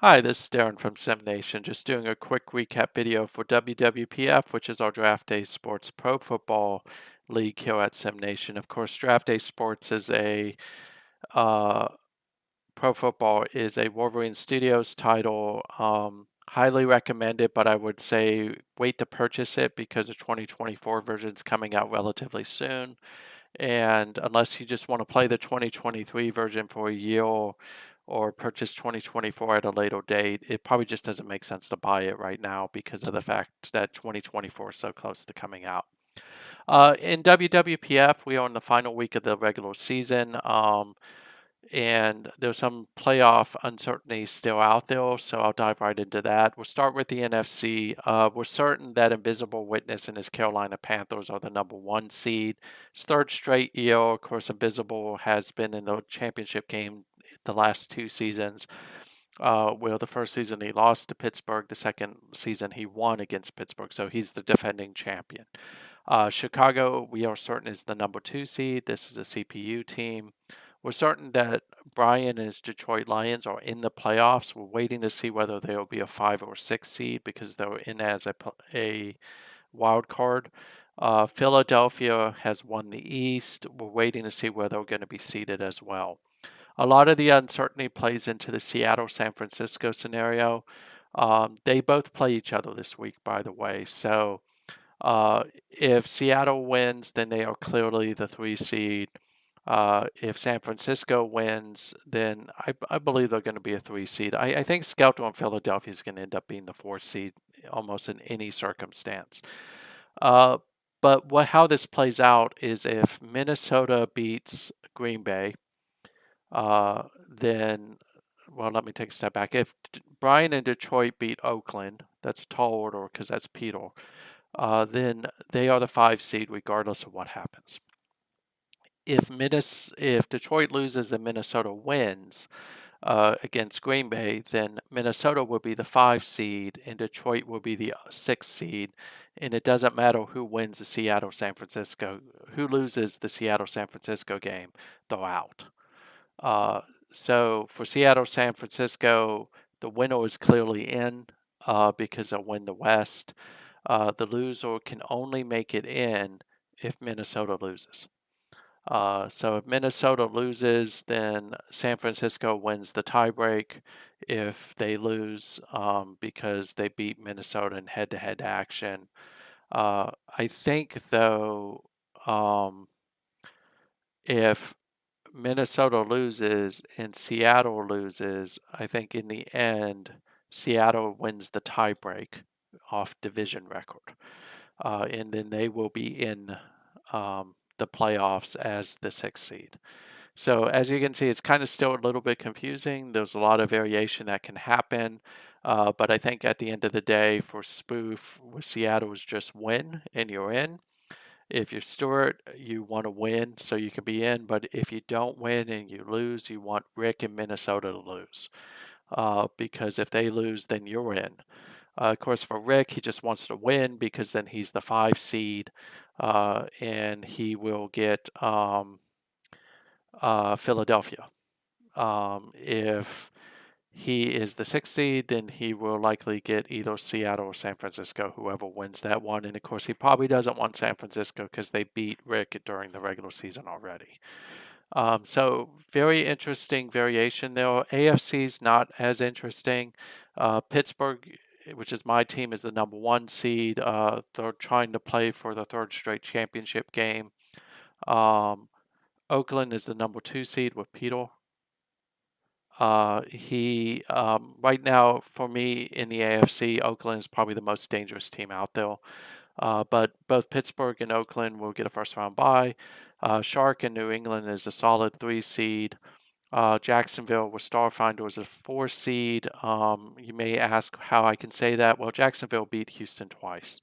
Hi, this is Darren from SimNation, just doing a quick recap video for WWPF, which is our Draft Day Sports Pro Football League here at SimNation. Of course, Draft Day Sports is uh, Pro Football is a Wolverine Studios title. Highly recommended, but I would say wait to purchase it because the 2024 version is coming out relatively soon. And unless you just want to play the 2023 version for a year or purchase 2024 at a later date, it probably just doesn't make sense to buy it right now because of the fact that 2024 is so close to coming out. In WWPF, we are in the final week of the regular season. And there's some playoff uncertainty still out there, so I'll dive right into that. We'll start with the NFC. We're certain that Invisible Witness and his Carolina Panthers are the number one seed. It's third straight year. Of course, Invisible has been in the championship game the last two seasons. Well, the first season he lost to Pittsburgh, the second season he won against Pittsburgh, so he's the defending champion. Chicago, we are certain, is the number two seed. This is a CPU team. We're certain that Brian and his Detroit Lions are in the playoffs. We're waiting to see whether they will be a 5 or 6 seed because they're in as a wild card. Philadelphia has won the East. We're waiting to see where they're going to be seeded as well. A lot of the uncertainty plays into the Seattle-San Francisco scenario. They both play each other this week, by the way. So if Seattle wins, then they are clearly the 3 seed. If San Francisco wins, then I believe they're going to be a 3 seed. I think Skelter and Philadelphia is going to end up being the 4 seed almost in any circumstance. Uh, but how this plays out is if Minnesota beats Green Bay, then, well, let me take a step back. If Brian and Detroit beat Oakland, that's a tall order because that's Peter, then they are the 5 seed regardless of what happens. If Detroit loses and Minnesota wins against Green Bay, then Minnesota will be the 5 seed and Detroit will be the 6 seed. And it doesn't matter who wins the Seattle-San Francisco, who loses the Seattle-San Francisco game, they're out. So for Seattle-San Francisco, the winner is clearly in because they'll win the West. The loser can only make it in if Minnesota loses. So if Minnesota loses, then San Francisco wins the tiebreak. If they lose because they beat Minnesota in head-to-head action, I think though if Minnesota loses and Seattle loses, I think in the end Seattle wins the tiebreak off division record, and then they will be in the playoffs as the 6th seed. So as you can see, it's kind of still a little bit confusing. There's a lot of variation that can happen. But I think at the end of the day, for Spoof, with Seattle is just win and you're in. If you're Stewart, you want to win so you can be in. But if you don't win and you lose, you want Rick and Minnesota to lose. Because if they lose, then you're in. Of course, for Rick, he just wants to win because then he's the 5 seed and he will get Philadelphia. If he is the 6th seed, then he will likely get either Seattle or San Francisco, whoever wins that one. And of course, he probably doesn't want San Francisco because they beat Rick during the regular season already. So very interesting variation there. AFC's not as interesting. Pittsburgh, which is my team, is the number 1 seed. They're trying to play for the 3rd straight championship game. Oakland is the number 2 seed with Peter. He right now for me in the AFC, Oakland is probably the most dangerous team out there. But both Pittsburgh and Oakland will get a first round bye. Shark in New England is a solid 3 seed. Jacksonville with Starfinder is a 4 seed. You may ask how I can say that. Well, Jacksonville beat Houston twice.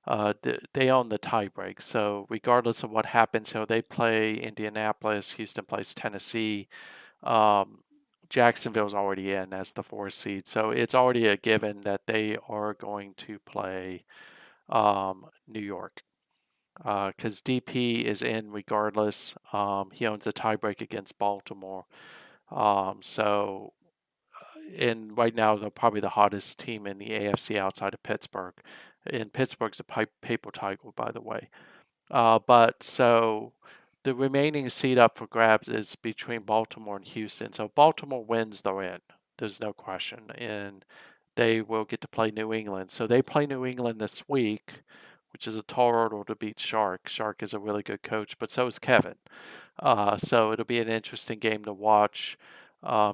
They own the tiebreak, so regardless of what happens, so they play Indianapolis, Houston plays Tennessee. Jacksonville's already in as the 4 seed, so it's already a given that they are going to play New York because DP is in regardless. He owns a tiebreak against Baltimore. So and right now they're probably the hottest team in the AFC outside of Pittsburgh. And Pittsburgh's a paper tiger, by the way. But so the remaining seat up for grabs is between Baltimore and Houston. So Baltimore wins, they're in. There's no question. And they will get to play New England. So they play New England this week, which is a tall order to beat Shark. Shark is a really good coach, but so is Kevin. So it'll be an interesting game to watch.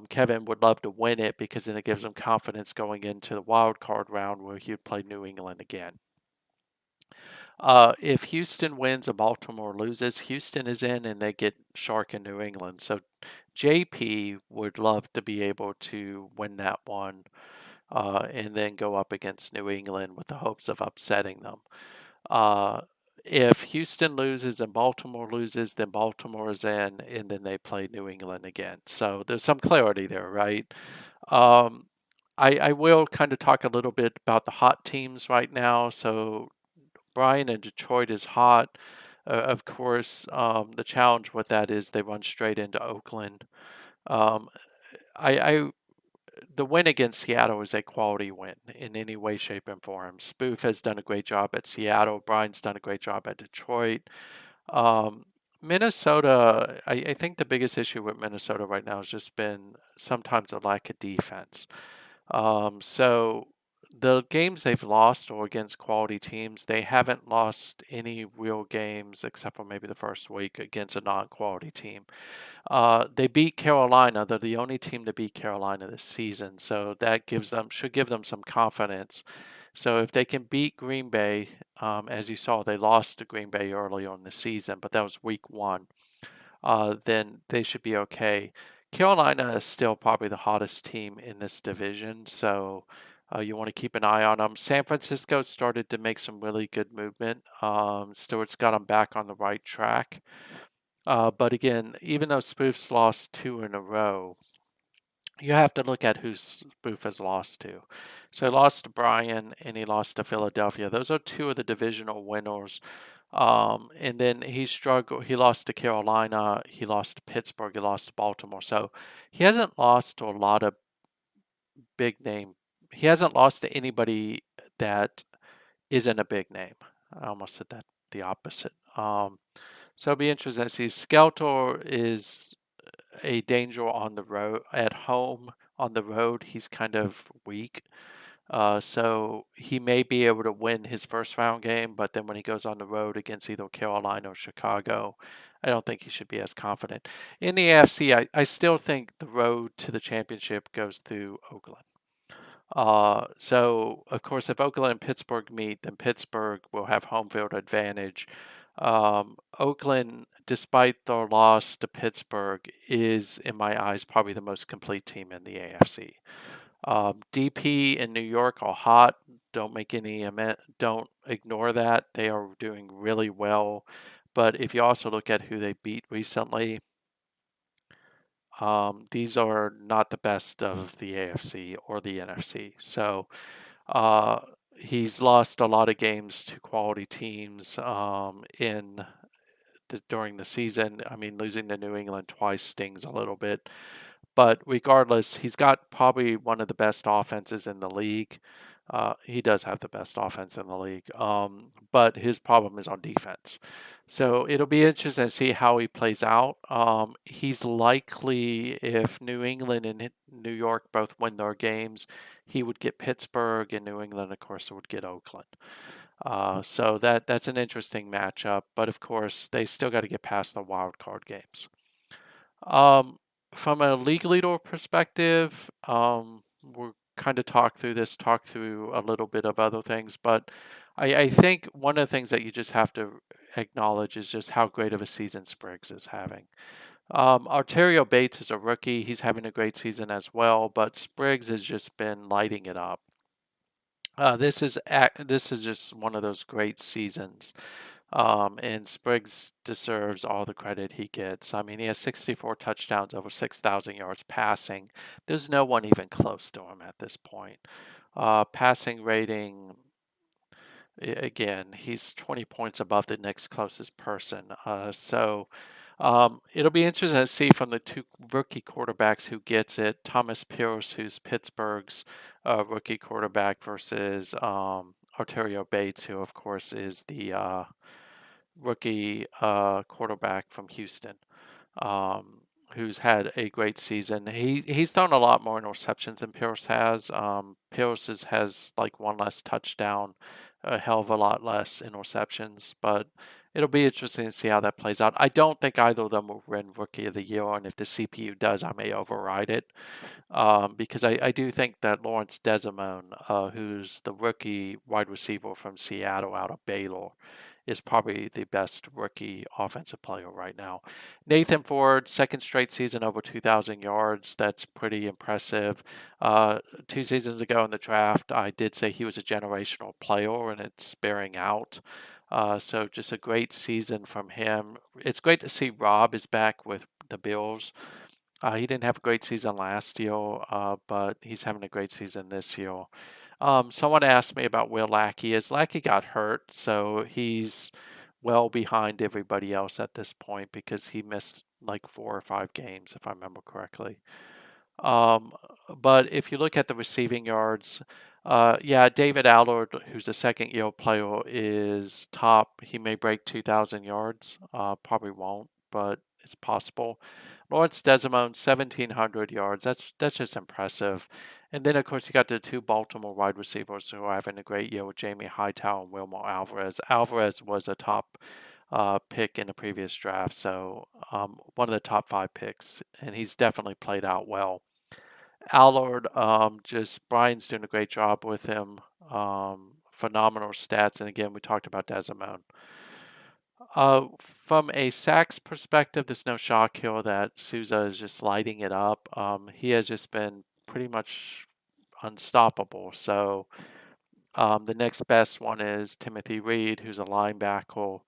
Kevin would love to win it because then it gives him confidence going into the wild card round where he'd play New England again. If Houston wins and Baltimore loses, Houston is in and they get Shark in New England. So JP would love to be able to win that one and then go up against New England with the hopes of upsetting them. Uh, if Houston loses and Baltimore loses, then Baltimore is in, and then they play New England again. So there's some clarity there, right? Um, I will kind of talk a little bit about the hot teams right now. So Brian in Detroit is hot. Of course, the challenge with that is they run straight into Oakland. Um, I the win against Seattle is a quality win in any way, shape, and form. Spoof has done a great job at Seattle. Brian's done a great job at Detroit. Um, Minnesota, I think the biggest issue with Minnesota right now has just been sometimes a lack of defense. So the games they've lost are against quality teams. They haven't lost any real games except for maybe the first week against a non-quality team. They beat Carolina. They're the only team to beat Carolina this season, so that should give them some confidence. So if they can beat Green Bay, as you saw, they lost to Green Bay earlier in the season, but that was week one. Then they should be okay. Carolina is still probably the hottest team in this division, so you want to keep an eye on them. San Francisco started to make some really good movement. Stewart's got them back on the right track. But again, even though Spoof's lost two in a row, you have to look at who Spoof has lost to. So he lost to Brian and he lost to Philadelphia. Those are two of the divisional winners. And then he struggled. He lost to Carolina. He lost to Pittsburgh. He lost to Baltimore. So he hasn't lost to a lot of big name. He hasn't lost to anybody that isn't a big name. I almost said that the opposite. So it'll be interesting to see. Skeletor is a danger on the road. At home, on the road, he's kind of weak. So he may be able to win his first round game, but then when he goes on the road against either Carolina or Chicago, I don't think he should be as confident. In the AFC, I still think the road to the championship goes through Oakland. So of course, if Oakland and Pittsburgh meet, then Pittsburgh will have home field advantage. Oakland, despite their loss to Pittsburgh, is in my eyes probably the most complete team in the AFC. DP in New York are hot. Don't ignore that. They are doing really well. But if you also look at who they beat recently, these are not the best of the AFC or the NFC. So uh, he's lost a lot of games to quality teams during the season. I mean, losing to New England twice stings a little bit. But regardless, he's got probably one of the best offenses in the league. He does have the best offense in the league, but his problem is on defense. So it'll be interesting to see how he plays out. He's likely, if New England and New York both win their games, he would get Pittsburgh, and New England, of course, would get Oakland. So that's an interesting matchup. But of course, they still got to get past the wild card games. Um, from a league leader perspective, we're kind of talk through a little bit of other things, but I think one of the things that you just have to acknowledge is just how great of a season Spriggs is having. Arterio Bates is a rookie. He's having a great season as well, but Spriggs has just been lighting it up. This is just one of those great seasons. And Spriggs deserves all the credit he gets. I mean, he has 64 touchdowns, over 6,000 yards passing. There's no one even close to him at this point. Passing rating, again, he's 20 points above the next closest person. So It'll be interesting to see from the two rookie quarterbacks who gets it. Thomas Pierce, who's Pittsburgh's rookie quarterback, versus Arterio Bates, who of course is the rookie quarterback from Houston, um, who's had a great season. He's thrown a lot more interceptions than Pierce has. Pierce has like one less touchdown, a hell of a lot less interceptions, but it'll be interesting to see how that plays out. I don't think either of them will win Rookie of the Year, and if the CPU does, I may override it, because I do think that Lawrence Desimone, who's the rookie wide receiver from Seattle out of Baylor, is probably the best rookie offensive player right now. Nathan Ford, second straight season over 2,000 yards. That's pretty impressive. 2 seasons ago in the draft, I did say he was a generational player, and it's bearing out. So just a great season from him. It's great to see Rob is back with the Bills. He didn't have a great season last year, but he's having a great season this year. Someone asked me about where Lackey is. Lackey got hurt, so he's well behind everybody else at this point because he missed like 4 or 5 games, if I remember correctly. Um, but if you look at the receiving yards, yeah, David Allard, who's a second-year player, is top. He may break 2,000 yards. Probably won't, but it's possible. Lawrence Desimone, 1,700 yards. That's just impressive. And then, of course, you got the two Baltimore wide receivers who are having a great year with Jamie Hightower and Wilmer Alvarez. Alvarez was a top pick in the previous draft, so one of the top 5 picks, and he's definitely played out well. Allard, just Brian's doing a great job with him. Phenomenal stats, and again, we talked about Desimone. From a sacks perspective, there's no shock here that Souza is just lighting it up. He has just been pretty much unstoppable. So the next best one is Timothy Reed, who's a linebacker.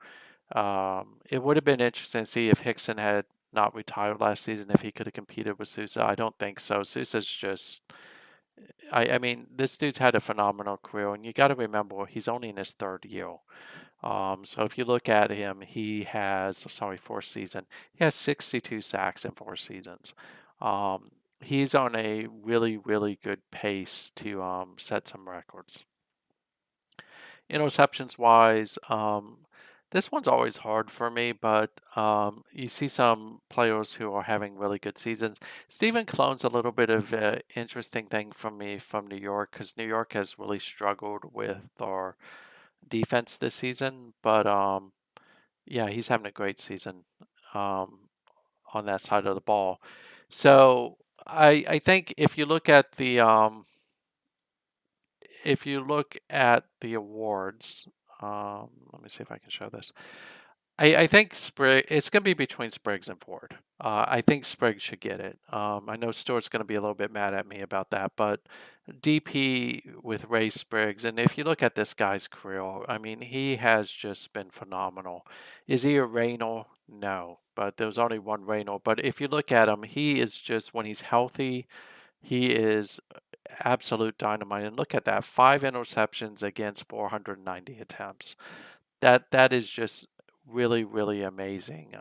It would have been interesting to see if Hickson had not retired last season, if he could have competed with Sousa. I don't think so. Sousa's just, I mean, this dude's had a phenomenal career, and you got to remember he's only in his third year. So if you look at him, he has, sorry, fourth season, he has 62 sacks in 4 seasons. He's on a really, really good pace to set some records. Interceptions wise, this one's always hard for me, but you see some players who are having really good seasons. Stephen Clone's a little bit of an interesting thing for me from New York because New York has really struggled with our defense this season, but yeah, he's having a great season um, on that side of the ball. So I think if you look at the awards, let me see if I can show this. I think it's going to be between Spriggs and Ford. I think Spriggs should get it. I know Stewart's going to be a little bit mad at me about that, but DP with Ray Spriggs, and if you look at this guy's career, I mean, he has just been phenomenal. Is he a Raynor? No, but there was only one Raynor. But if you look at him, he is just, when he's healthy, he is absolute dynamite. And look at that, 5 interceptions against 490 attempts. That is just really, really amazing.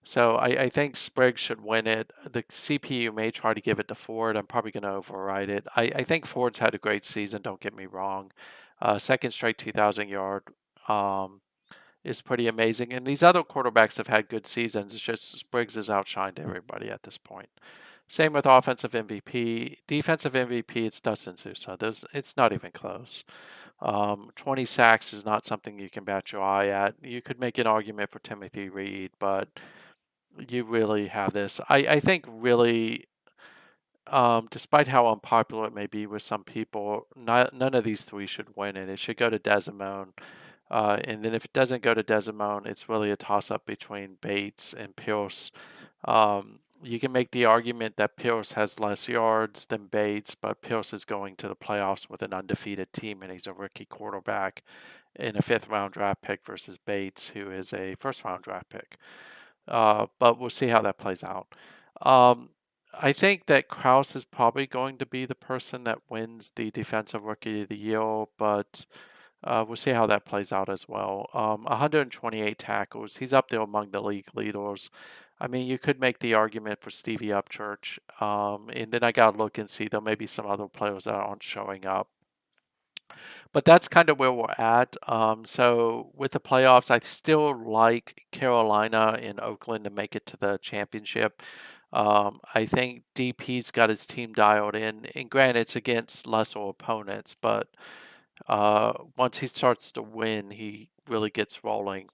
So I think Spriggs should win it. The CPU may try to give it to Ford. I'm probably going to override it. I think Ford's had a great season, don't get me wrong. Second straight 2,000 yard is pretty amazing. And these other quarterbacks have had good seasons. It's just Spriggs has outshined everybody at this point. Same with offensive MVP. Defensive MVP, it's Dustin Sousa. It's not even close. 20 sacks is not something you can bat your eye at. You could make an argument for Timothy Reed, but you really have this. I think really, despite how unpopular it may be with some people, none of these three should win it. It should go to Desimone. And then if it doesn't go to Desimone, it's really a toss-up between Bates and Pierce. You can make the argument that Pierce has less yards than Bates, but Pierce is going to the playoffs with an undefeated team, and he's a rookie quarterback in a fifth-round draft pick versus Bates, who is a first-round draft pick. But we'll see how that plays out. I think that Kraus is probably going to be the person that wins the Defensive Rookie of the Year, but We'll see how that plays out as well. 128 tackles. He's up there among the league leaders. I mean, you could make the argument for Stevie Upchurch. And then I got to look and see. There may be some other players that aren't showing up. But that's kind of where we're at. So with the playoffs, I still like Carolina and Oakland to make it to the championship. I think DP's got his team dialed in, and granted, it's against lesser opponents, but once he starts to win, he really gets rolling.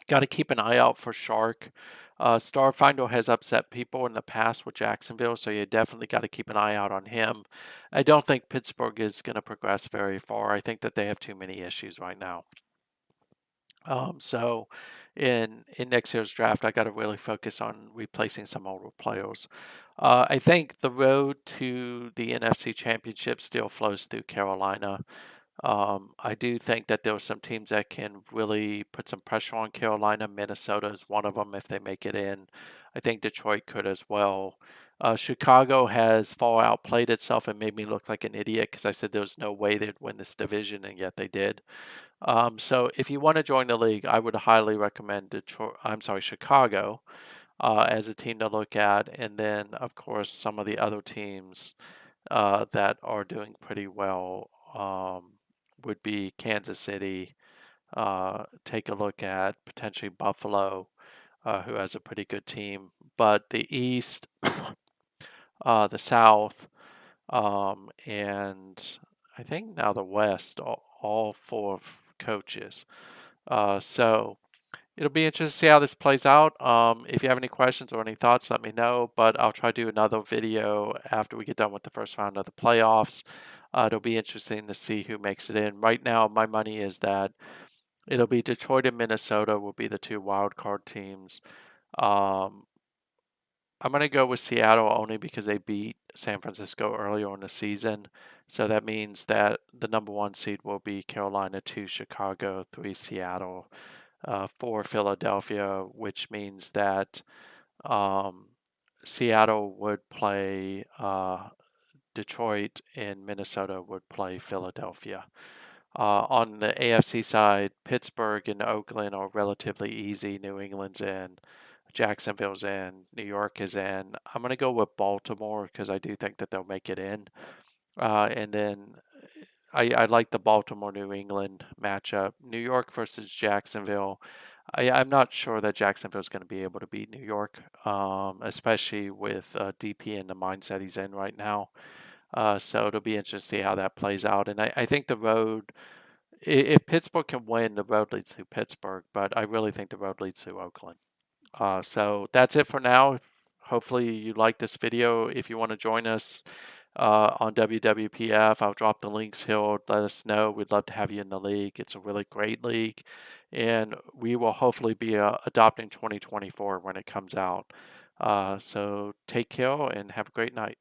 Got to keep an eye out for Shark. Starfinder has upset people in the past with Jacksonville, so you definitely got to keep an eye out on him. I don't think Pittsburgh is going to progress very far. I think that they have too many issues right now. So in next year's draft, I got to really focus on replacing some older players. I think the road to the NFC Championship still flows through Carolina. I do think that there are some teams that can really put some pressure on Carolina. Minnesota is one of them if they make it in. I think Detroit could as well. Chicago has far outplayed itself and made me look like an idiot because I said there was no way they'd win this division, and yet they did. So if you want to join the league, I would highly recommend Chicago as a team to look at, and then of course some of the other teams that are doing pretty well would be Kansas City. Take a look at potentially Buffalo, who has a pretty good team. But the East, the South, and I think now the West, all four coaches. So it'll be interesting to see how this plays out. If you have any questions or any thoughts, let me know. But I'll try to do another video after we get done with the first round of the playoffs. It'll be interesting to see who makes it in. Right now, my money is that it'll be Detroit and Minnesota will be the two wild card teams. Um, I'm going to go with Seattle only because they beat San Francisco earlier in the season. So that means that the number one seed will be Carolina, 2 Chicago, 3 Seattle, 4 Philadelphia, which means that um, Seattle would play Detroit and Minnesota would play Philadelphia. On the AFC side, Pittsburgh and Oakland are relatively easy. New England's in, Jacksonville's in, New York is in. I'm going to go with Baltimore because I do think that they'll make it in. And then I like the Baltimore New England matchup. New York versus Jacksonville. I'm not sure that Jacksonville's going to be able to beat New York, especially with DP in the mindset he's in right now. So it'll be interesting to see how that plays out. And I think the road, if Pittsburgh can win, the road leads to Pittsburgh, but I really think the road leads to Oakland. So that's it for now. Hopefully you like this video. If you want to join us on WWPF, I'll drop the links here. Let us know. We'd love to have you in the league. It's a really great league, and we will hopefully be adopting 2024 when it comes out. So take care and have a great night.